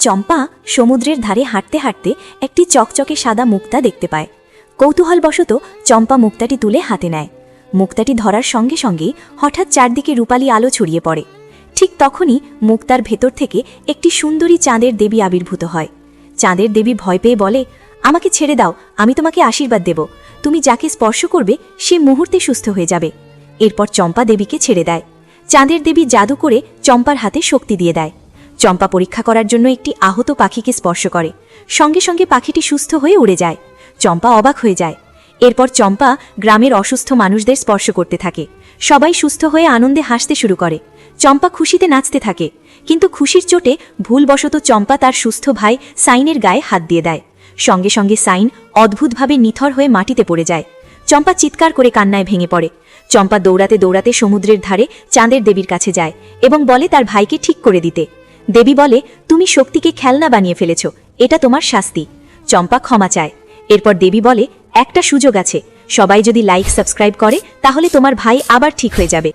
চম্পা সমুদ্রের ধারে হাঁটতে হাঁটতে একটি চকচকে সাদা মুক্তা দেখতে পায়। কৌতূহলবশত চম্পা মুক্তাটি তুলে হাতে নেয়। মুক্তাটি ধরার সঙ্গে সঙ্গেই হঠাৎ চারদিকে রূপালী আলো ছড়িয়ে পড়ে। ঠিক তখনই মুক্তার ভেতর থেকে একটি সুন্দরী চাঁদের দেবী আবির্ভূত হয়। চাঁদের দেবী ভয় পেয়ে বলে, আমাকে ছেড়ে দাও, আমি তোমাকে আশীর্বাদ দেব। তুমি যাকে স্পর্শ করবে সে মুহূর্তে সুস্থ হয়ে যাবে। এরপর চম্পা দেবীকে ছেড়ে দেয়। চাঁদের দেবী জাদু করে চম্পার হাতে শক্তি দিয়ে দেয়। চম্পা পরীক্ষা করার জন্য একটি আহত পাখিকে স্পর্শ করে। সঙ্গে সঙ্গে পাখিটি সুস্থ হয়ে উড়ে যায়। চম্পা অবাক হয়ে যায়। এরপর চম্পা গ্রামের অসুস্থ মানুষদের স্পর্শ করতে থাকে। সবাই সুস্থ হয়ে আনন্দে হাসতে শুরু করে। চম্পা খুশিতে নাচতে থাকে, কিন্তু খুশির চোটে ভুলবশত চম্পা তার সুস্থ ভাই সাইনের গায়ে হাত দিয়ে দেয়। সঙ্গে সঙ্গে সাইন অদ্ভুতভাবে নিথর হয়ে মাটিতে পড়ে যায়। চম্পা চিৎকার করে কান্নায় ভেঙে পড়ে। চম্পা দৌড়াতে দৌড়াতে সমুদ্রের ধারে চাঁদের দেবীর কাছে যায় এবং বলে তার ভাইকে ঠিক করে দিতে। দেবী বলে, তুমি শক্তিকে খেলনা বানিয়ে ফেলেছ, এটা তোমার শাস্তি। চম্পা ক্ষমা চায়। এরপর দেবী বলে, একটা সুযোগ আছে, সবাই যদি লাইক সাবস্ক্রাইব করে তাহলে তোমার ভাই আবার ঠিক হয়ে যাবে।